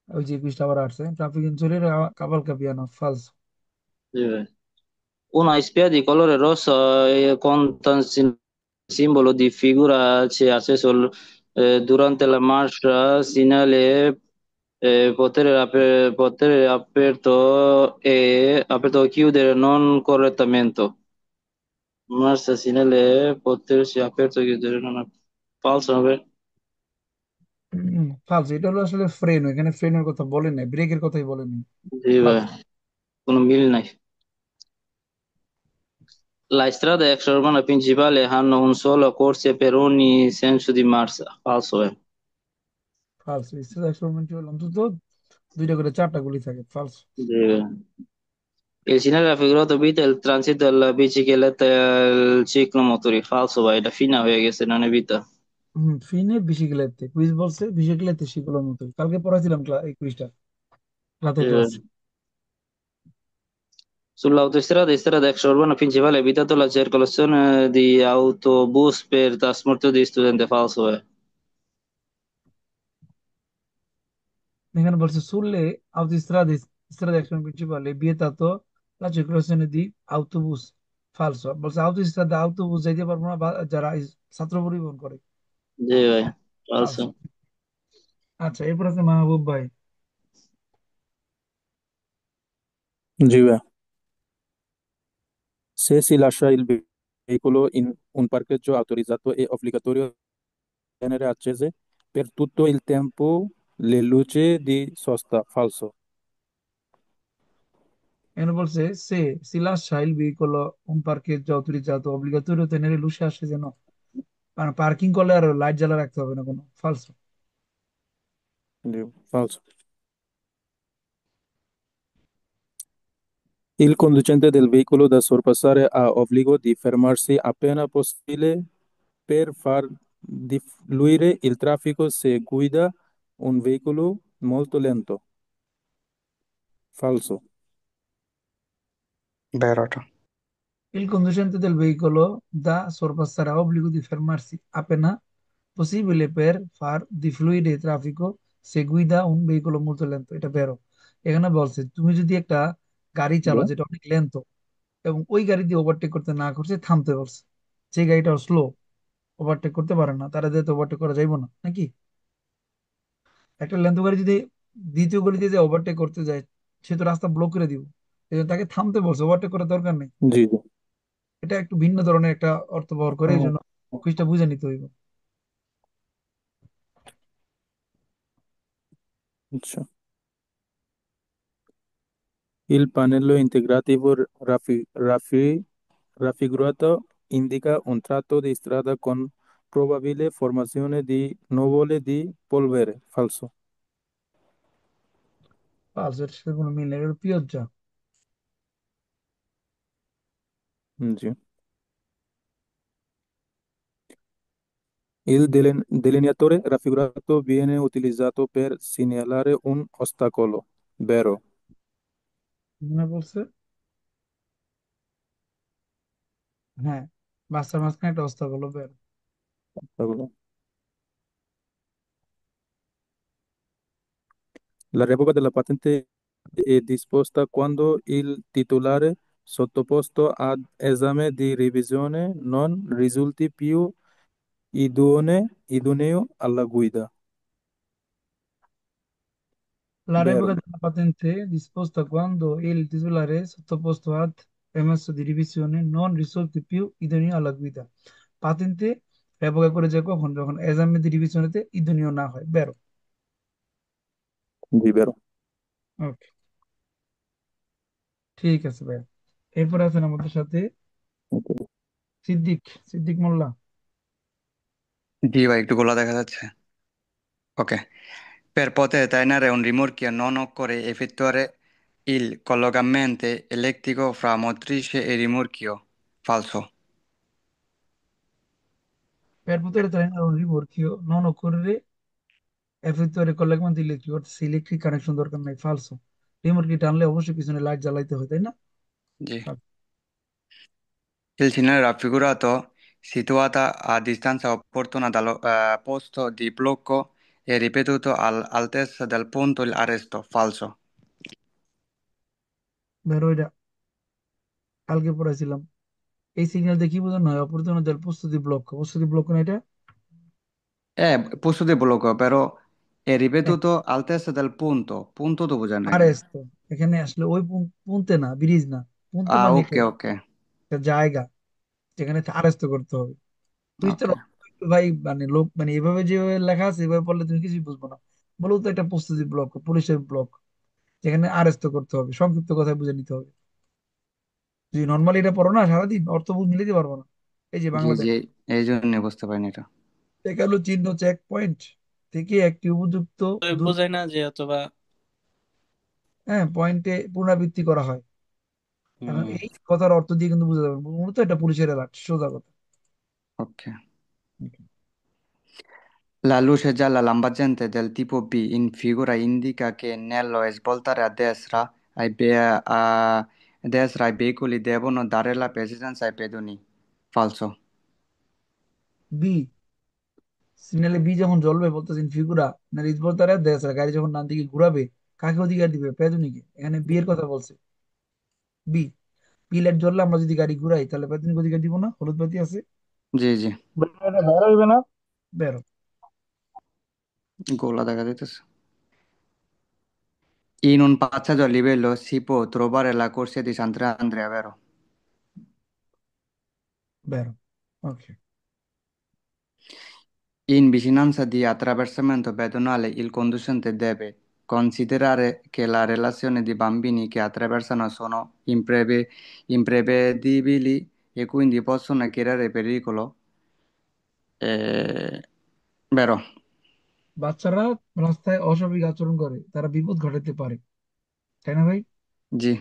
ওই যে পৃষ্ঠা আবার আসছে, traffic ইন্সুরের কাবাল কাপিয়ানো ফালস। Sì, beh. Una spia di colore rosso conta un simbolo di figura c'è acceso durante la marcia, segnale potere aperto o chiudere non correttamente. Marcia, segnale potersi aperto o chiudere non falso, no? ফালস, এটা হলো আসলে ফ্রেন, এখানে ফ্রেনের কথা বলেন নাই, ব্রেকের কথাই বলেন নাই। Sì, ফালস। beh, con un mille. La strada extraurbana principale hanno un solo corsia per ogni senso di marcia. Falso è. ফালস, experiment হলো অন্তত দুইটা করে চারটা গুলি থাকে। ফালস। Il segnale raffigurato vita è il transito della bicicletta e il ciclomotori. Falso va, এটা ফিনা হয়ে গেছে না vita. ফিনে বিসিক্লেতে কুইজ বলছে, বিসিক্লেতে শিখলাম মতো কালকে পড়াইছিলাম এই কুইজটা রাতের class. Eh, Sull'autostrada e strada extraurbana principale è vietato la circolazione di autobus per trasporto di studenti. Falso è. এখানে বলছে sulle autostrade strade extra principali vietato la circolazione di autobus। ফালসো বলছে autostrada autobus যাইতে পারবো না যারা ছাত্র পরিবহন করে। Sì, vai. ফালসো। Falso. আচ্ছা, এরপর আছে মাহবুব ভাই। জি ভাইয়া। Se si lascia il veicolo in un parcheggio autorizzato è obbligatorio tenere accese per tutto il tempo le luci di sosta. Falso. এখানে বলছে সে si lascia il veicolo un parcheggio autorizzato obbligatorio tenere luce accese, যেন মানে parking করলে আর light জ্বালা রাখতে হবে না কোনো। ফালসো। Falso. Il conducente del veicolo da sorpassare ha obbligo di fermarsi appena possibile per far defluire il traffico se guida un veicolo molto lento. Falso. Vero. Il conducente del veicolo da sorpassare ha obbligo di fermarsi appena possibile per far defluire il traffico se guida un vehicle molto lento। এটা বেরো। এখানে বলছে তুমি যদি একটা গাড়ি চালাও ¿Ya? যেটা অনেক লেন্থ এবং ওই গাড়ি দিয়ে ওভারটেক করতে না করছে থামতে বলছে, যে গাড়িটা স্লো ওভারটেক করতে পারে না তারা দিয়ে তো ওভারটেক করা যাইব না নাকি? একটা লেন্থ গাড়ি যদি দ্বিতীয় গলিতে যে ওভারটেক করতে যায় সে তো রাস্তা ব্লক করে দিব, এই জন্য তাকে থামতে বলছে, ওভারটেক করার দরকার নেই। জি জি। এটা একটু ভিন্ন ধরনের একটা অর্থ ব্যবহার করে, এই ও, জন্য কুইজটা বুঝে নিতে হইব। আচ্ছা। Il pannello integrativo raffigurato indica un tratto di strada con probabile formazione di nuvole di polvere. Falso. ফালসো, এর সাথে কোনো মিল নেই, এটা পিওজ্জা। Sì. Il delineatore raffigurato viene utilizzato per segnalare un ostacolo. Vero. মনে বলছে, হ্যাঁ, রাস্তার মাঝখানে একটা অবস্থা হলো বের। Ostacolo. La revoca della patente è disposta quando il titolare sottoposto ad esame di revisione non risulti più idoneo alla guida. La revoca Vero. della patente è disposta quando il titolare sottoposto ad emesso di revisione non risulti più idoneo alla guida। পাতেন্টে রেভোকা করে যায় কখন? যখন এজামে দি রিভিশনেতে ইদনীয় না হয়, বেরো। Sì, vero. ওকে, ঠিক আছে ভাই। এরপরে আছেন আমাদের সাথে Ok. সিদ্দিক, সিদ্দিক মোল্লা। জি ভাই, একটু গোলা দেখা যাচ্ছে। Ok. Per poter tenere un rimorchio non occorre effettuare il collocamento elettrico fra motrice e rimorchio. Falso. Per poter trainare un rimorchio non occorre effettuare collegamento elettrico, অর্থাৎ ইলেকট্রিক কানেকশন দরকার নাই। ফালসো, রিমোটকে টানলে অবশ্যই পিছনে লাইট জ্বালাইতে হয়, তাই না? Sì. Il segnale raffigurato, situata a distanza opportuna dal posto di blocco, è ripetuto all'altezza del punto di arresto. Falso. ধরো এটা কালকে পড়াইছিলাম। এই সিগন্যাল দিয়ে কি বোঝানো হয়? অপরতন দেল প্রস্তুতি ব্লক, প্রস্তুতি ব্লক না এটা? Posto di blocco, però è ripetuto all'altezza del punto. Punto dopo già আর non. এস তো এখানে আসলে ওই পুনতে না, ব্রিজ না, পুনতে Ah, মানে ok, একটা ok, একটা জায়গা যেখানে আরেস্ট করতে হবে। ok. কুইজটার ভাই মানে লোক মানে এভাবে যেভাবে লেখা আছে এভাবে পড়লে তুমি কিছুই বুঝবো না। বলো তো একটা প্রস্তুতি ব্লক, পুলিশের ব্লক যেখানে আরেস্ট করতে হবে, সংক্ষিপ্ত কথায় বুঝে নিতে হবে। যদি নর্মালি এটা পড়ো না সারাদিন অর্থ মিলিতে পারবো না। এই যে জি বাংলা জি, দেখো, এই জন্য বুঝতে পারিনি এটা। দেখালো চিহ্ন চেক পয়েন্ট থেকে একটি উপযুক্ত দূর, বোঝায় না যে অথবা হ্যাঁ, পয়েন্টে পুনরাবৃত্তি করা হয়। এখন হুম। এই কথার অর্থ দিয়ে কিন্তু বোঝা যাবে না। মূলত এটা পুলিশের অ্যালার্ট, সোজা কথা। Ok. La luce gialla lampeggiante del tipo B in figura indica che nello svoltare a destra i veicoli devono dare la precedenza ai pedoni. Falso. বি, সিগন্যালে বি যখন জ্বলবে বলতেছেন ফিগুরা না রিজবল তারা দেশ গাড়ি যখন ডান দিকে ঘুরাবে কাকে অধিকার দিবে? পেদুনিকে। এখানে বি এর কথা বলছে। বি, বি লাইট জ্বললে আমরা যদি গাড়ি ঘুরাই তাহলে পেদুনিকে অধিকার দিব না? হলুদ বাতি আছে, জি জি, বের হইবে না, বেরো। গোলা দেখা যাইতেছে। In un passaggio a livello si può trovare la corsia di Sant'Andrea, vero? বেরো। ওকে, In vicinanza di attraversamento pedonale il conducente deve considerare che la relazione di bambini che attraversano sono imprevedibili e quindi possono creare pericolo. Eh, vero? বাচ্চারা রাস্তায় অস্বাভাবিক আচরণ করে, তারা বিপদ ঘটাতে পারে, তাই না ভাই? জি।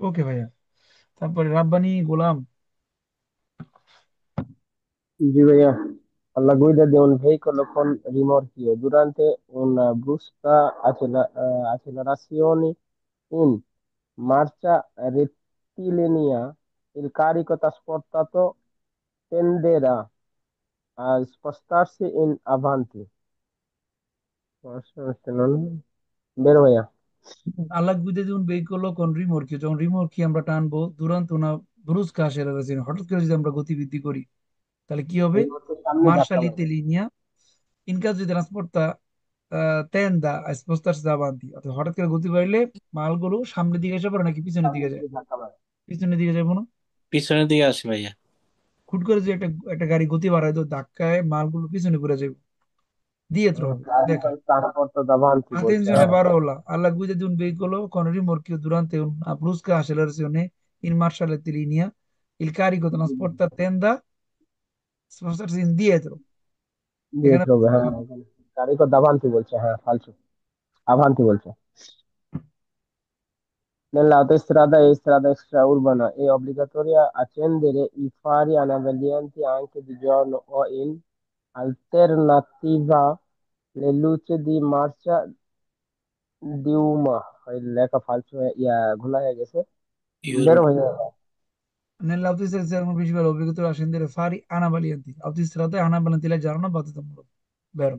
ওকে ভাইয়া। তারপরে রাব্বানি গোলাম। Sì, via. Alla guida di un veicolo con rimorchio durante una brusca accelerazione in marcia rettilinea, il carico trasportato tenderà a spostarsi in avanti. Vero, via. আল্লাহ গুইদে যেমন বেইকলো কোন রিমোরকি, যখন রিমোরকি আমরা টানবো দুরান্ত না ব্রুস্কা আcelerazione, হঠাৎ করে যদি আমরা গতি বৃদ্ধি করি তাহলে কি হবে? Rimorchio সামনে ধাক্কা মার্শালিতে মারবে। লিনিয়া in caso di trasporta tenda a spostarsi davanti, অর্থাৎ হঠাৎ করে গতি বাড়লে মালগুলো সামনের দিকে এসে পড়ে নাকি পিছনের সামনে দিকে যায়? দিকে ধাক্কা মারবে। পিছনের দিকে যাবো না? পিছনের দিকে আসে ভাইয়া। হুট করে যে একটা একটা গাড়ি গতি বাড়ায় তো ধাক্কায় মালগুলো পিছনে ঘুরে যাবে, dietro হবে। Carico দেখা trasporto davanti, বলছে, attenzione হ্যাঁ। parola, alla guida di un veicolo con rimorchio durante una brusca accelerazione in marcia rettilinea, il carico trasporta tenda a spostarsi indietro। এখানে dietro, হ্যাঁ, এখানে। Carico davanti বলছে, হ্যাঁ, falso. Avanti বলছে। Nell'autostrada e strada extraurbana è obbligatorio accendere i fari anavvianti anche di giorno o in alternativa le luci di marcia diurna। এই লেখা ফালতু ইয়া ঘোলা হয়ে গেছে, বের ইউরোপ। হয়ে যাবে। nell'autostrada si erano principali obbligatorio accendere fari anavalianti, autostrada e anavalianti leggeranno battito, vero?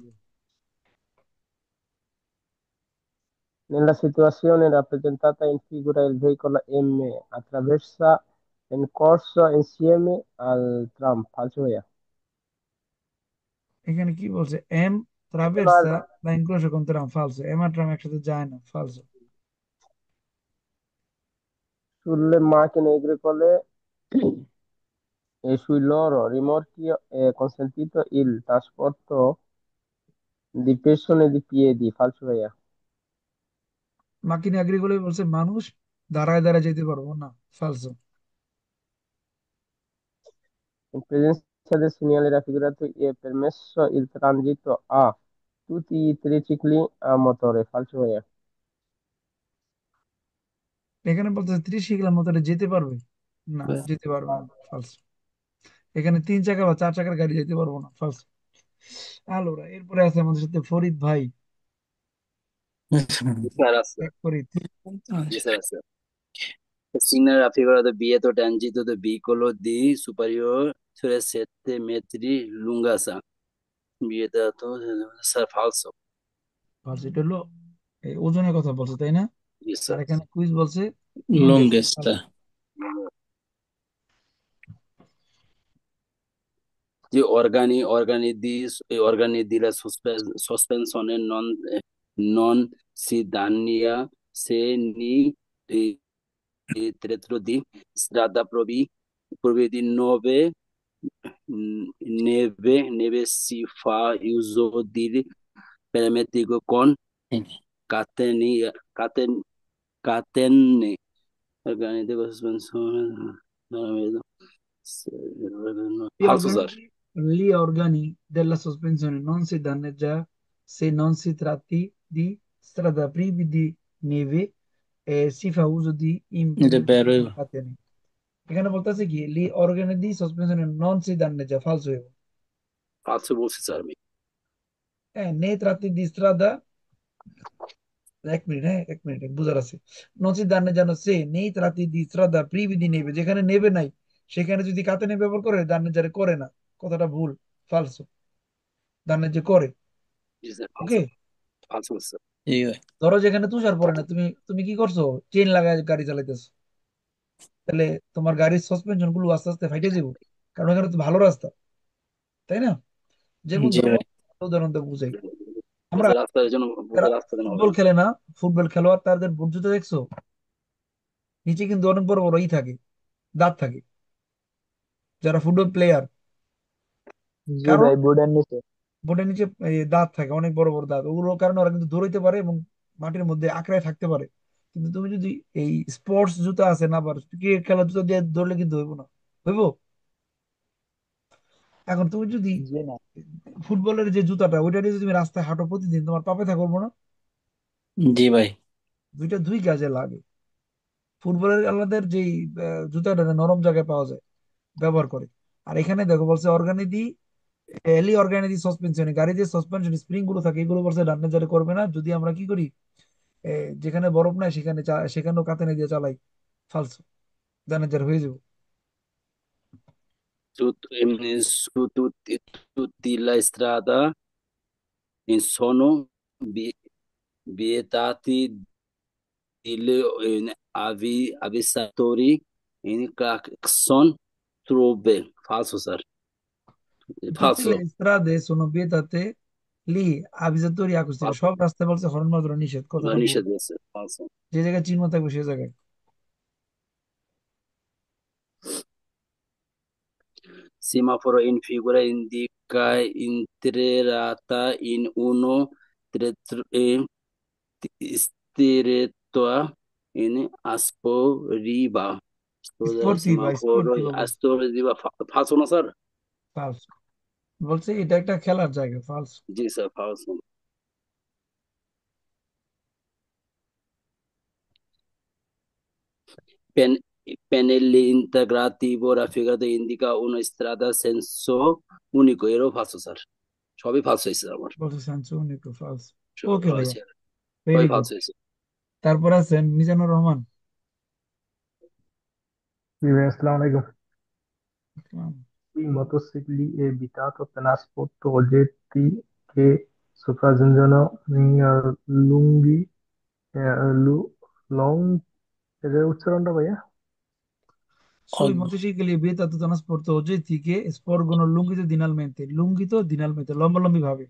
Nella situazione rappresentata in figura il veicolo M attraversa in corso insieme al tram, falso via। এখানে কি বলছে? M ট্রাভেরসা বা ইনক্রোশো কোন tram, ফালসো। M R tram একসাথে যায় না, ফালসো। Sulle macchine agricole e sui loro rimorchi è consentito il trasporto di persone di piedi, falso via। মাকিনি এগ্রিকোলে বলছে মানুষ দাঁড়ায় দাঁড়ায় যেতে পারবো না, ফালসো। In presenza del segnale raffigurato è permesso il transito a tutti i tricicli a motore, falso via। এখানে বলতেছে 30 কিলোর মতো যেতে পারবে, না যেতে পারবে না, ফালসো। এখানে 3 চাকা বা 4 চাকার গাড়ি যেতে পারবো না, ফালসো। আলোরা এরপরে আছে আমাদের সাথে ফরিদ ভাই। Sarasa. এক Farid. Di Sarasa. Il signale raffigurato Bieto tangito da piccolo di superiore sulle 7 metri lunghezza. Vietato falso. ফালসো, এটা হলো এই ওজনের কথা বলছে, তাই না? Yes, আর sir. এখানে কুইজ বলছে লুঙ্গেস, লংগেস্টা। ফালসো। Organi di la sospensione non si dannia se di tetro di strada provvedi neve si fa uso di pneumatico con catene organi di sospensione non vedo. Gli Falso, sir. organi, gli organi della sospensione non si danneggia se non si tratti di strada privi di neve e si fa uso di এটা বের implementi হইব। con catene। এখানে বলতেছে কি লি অর্গানি দি সসপেনশনে নন C danneggia, falso হইব। Falso বলছি sir আমি। nei tratti di strada, এক মিনিট, হ্যাঁ এক মিনিট বুঝার আছে। নন C danneggiano se nei tratti di strada privi di neve, যেখানে নেবে নাই সেখানে যদি কাতেনে ব্যবহার করে danneggiare করে না, কথাটা ভুল, ফালসো। danneggia করে। জি স্যার, ওকে। falso। Falso বলছি স্যার। এই হয়। ধরো যেখানে তুষার পড়ে না, তুমি তুমি কি করছো? চেন লাগায় গাড়ি চালাইতেছো, তাহলে তোমার গাড়ির সাসপেনশন গুলো আস্তে আস্তে ফাইটে যাবো, কারণ এখানে তো ভালো রাস্তা, তাই না? যেমন জি ধরো ভাই। উদাহরণ দিয়ে বুঝাই। আমরা বলছে রাস্তার জন্য যারা বলছে রাস্তার জন্য হবে ফুটবল না। খেলে না, ফুটবল খেলোয়াড় তাদের বুট জুতা দেখছো? নিচে কিন্তু অনেক বড় বড় থাকে, দাঁত থাকে, যারা ফুটবল প্লেয়ার। জি কারণ ভাই, বোর্ডের নিচে। বোটের নিচে এই দাঁত থাকে, অনেক বড় বড় দাঁত, ওগুলোর কারণে ওরা কিন্তু দৌড়াইতে পারে এবং মাটির মধ্যে আঁকড়ায় থাকতে পারে। কিন্তু তুমি যদি এই স্পোর্টস জুতা আছে না, আবার ক্রিকেট খেলার জুতা দিয়ে দৌড়লে কিন্তু হইব না, হইব। এখন তুমি যদি জি না। ফুটবলের যে জুতাটা ওইটা দিয়ে যদি তুমি রাস্তায় হাঁটো প্রতিদিন, তোমার পা ব্যথা করবো না? জি ভাই। দুইটা দুই কাজে লাগে। ফুটবলের আলাদের যেই জুতাটা নরম জায়গায় পাওয়া যায় ব্যবহার করে। আর এখানে দেখো বলছে অর্গানিক এলি অর্গানিক সাসপেনশন, গাড়ি যে সাসপেনশন স্প্রিং গুলো থাকে এগুলো বলছে ডান্নে জারে করবে না। যদি আমরা কি করি, এ, যেখানে বরফ নাই সেখানে সেখানেও কাঁদানে দিয়ে চালাই, ফালসো ডান্নে জারে হয়ে যাবো। Su tutti la strada sono vietati delle avvisatori in clacson trove. Falso, sir. Tutte Falso. le strade sono vietate lì avvisatori acustici, সব রাস্তায় বলছে হর্ন বাজানো নিষেধ, La কথাটা ভুল। nisce deve essere falso. যে জায়গায় চিহ্ন থাকবে সে জায়গায়। Semaforo in figura indica entrata in uno stretto in Aspo Riva. স্পোর্টিভা, Semaforo স্পোর্টিভা বলছে, Astor Riva. Falso, no, sir? ফালসো। বলছে এটা একটা খেলার জায়গা, ফালসো। Sì, sir, falso. Pen- Pennelli integrativo raffigurato indica una strada a senso unico. Ero falso, sir. সবই falso হয়েছে আমার। বলছে স্যামসুং, ফালসো। সবই ওকে ভাইয়া, হয়েছে। ভেরি সবই গুড। falso হয়েছে। তারপর আছেন Mizanur Rahman. Sì, assalamu alaikum. I motocicli è vietato trasporto oggetti che sopraggiungono lunghi, long, এটার উচ্চারণটা ভাইয়া? Sui motocicli è vietato trasporto oggetti che sporgono lungitudinalmente, লম্বা লম্বি ভাবে।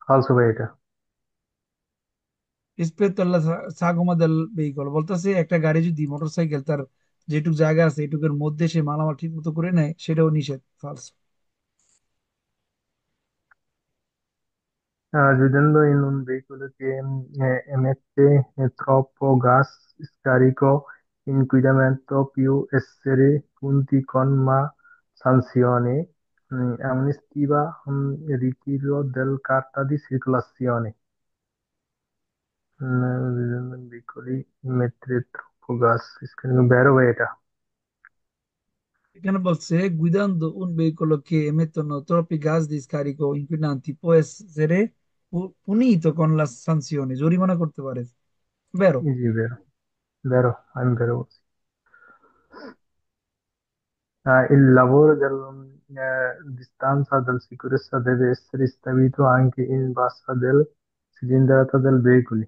ফালসো ভাই এটা। rispetto alla sagoma del veicolo, বলতেছে একটা গাড়ি যদি মোটরসাইকেল তার যেটুক জায়গা আছে এটুকের মধ্যে সে মালামাল ঠিক মতো করে নেয় সেটাও নিষেধ, ফালস। Guidando in un veicolo che emette troppo gas scarico, inquinamento più essere punti con ma sanzione, amnistia, ritiro del carta di circolazione. Guidando in veicoli emette troppo gas scarico, বেরো ভাই এটা। এখানে বলছে guidando un veicolo che emettono troppi gas di scarico inquinanti può essere punito con la sanzione, জরিমানা করতে পারে, বেরো। জি vero, I'm vero. Il lavoro della distanza della sicurezza deve essere stabilito anche in base alla cilindrata del veicolo.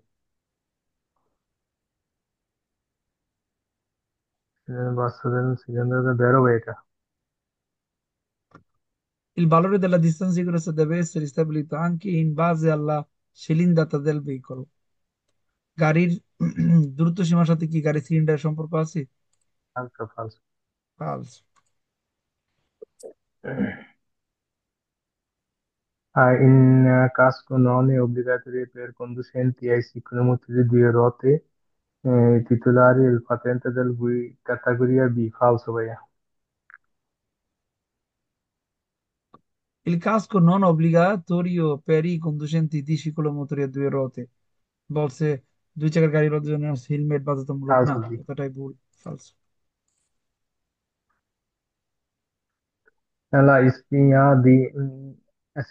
In base alla cilindrata vero vero. Il valore della distanza di sicurezza deve essere stabilito anche in base alla cilindrata del veicolo। গাড়ির দ্রুত সীমার সাথে কি গাড়ির সিলিন্ডারের সম্পর্ক আছে? Falso. ফালস। In casco non è obbligatorio per conducenti ai ciclomotori due ruote titolari del patente del categoria B. Falso ভাইয়া। Il casco non obbligatorio per i conducenti di ciclomotori a due ruote, বলছে দুই চাকার গাড়ির জন্য হেলমেট বাধ্যতামূলক না, Falso জি। কথাটাই ভুল, ফালস। Nella spia di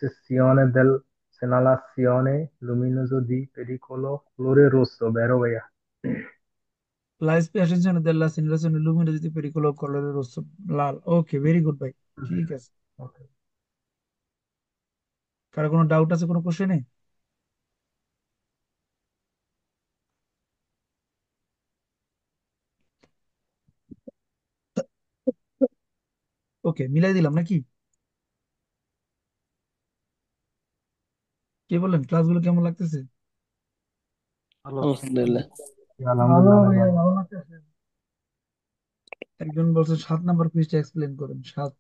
sezione del segnalazione luminoso di pericolo colore rosso, vero ভাইয়া? La espressione della segnalazione luminosità di pericolo colore rosso, লাল। ওকে, ভেরি গুড ভাই, ঠিক আছে। Okay. কারো কোনো ডাউট আছে কোনো কোশ্চেনে? ওকে, মিলাই দিলাম নাকি? কে বলেন ক্লাসগুলো কেমন লাগতেছে? আলহামদুলিল্লাহ। ভালো আলহামদুলিল্লাহ অনেক ভাইয়া, ভালো। ভালো লাগতেছে। একজন বলছে 7 নাম্বার পৃষ্ঠা এক্সপ্লেন করেন, 7।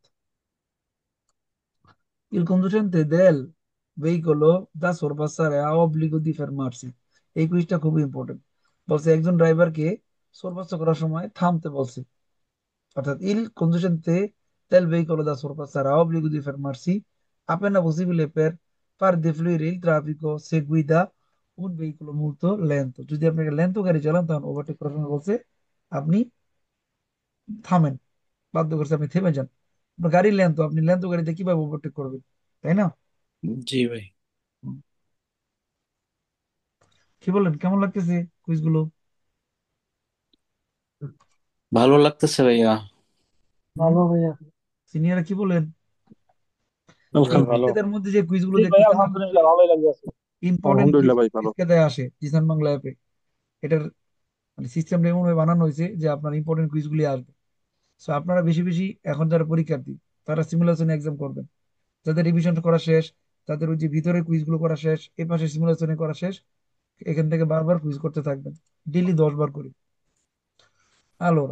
Il conducente del veicolo da sorpassare ha obbligo di fermarsi। এই কুইজটা খুবই ইম্পর্টেন্ট। বলছে একজন ড্রাইভারকে সরপাস করার সময় থামতে বলছে। অর্থাৎ il conducente del veicolo da sorpassare ha obbligo di fermarsi appena possibile per far defluire il traffico se guida un veicolo molto lento। যদি আপনি একটা লেন্থ গাড়ি চালান তখন ওভারটেক করার সময় বলছে আপনি থামেন, বাধ্য করছে আপনি থেমে যান। আপনার গাড়ি লেন্থ, আপনি লেন্থ গাড়িতে কিভাবে ওভারটেক করবেন, তাই না? জি ভাই। হুম। কি বলেন, কেমন লাগতেছে কুইজগুলো? ভালো লাগতেছে ভাইয়া। ভালো ভাইয়া। সিনিয়ররা কি বলেন? এই আলহামদুলিল্লাহ। ভালো। নিজেদের মধ্যে যে কুইজগুলো জি ভাই, দেখতেছেন না, খুব আলহামদুলিল্লাহ ভালোই লাগছে। ইম্পর্টেন্ট কুইজ আলহামদুলিল্লাহ ভাই, ভালো। পরীক্ষাতে আসে জিসান বাংলা অ্যাপে। এটার মানে সিস্টেমটা এমন ভাবে বানানো হয়েছে যে আপনার ইম্পর্টেন্ট কুইজগুলি আসবে। সো আপনারা বেশি বেশি, এখন যারা পরীক্ষার্থী তারা সিমুলেশন এক্সাম করবেন, যাদের রিভিশন করা শেষ, তাদের ওই যে ভিতরে কুইজগুলো করা শেষ, এ পাশে সিমুলেশনে করা শেষ, এখান থেকে বারবার কুইজ করতে থাকবেন, ডেইলি 10 বার করে। আলো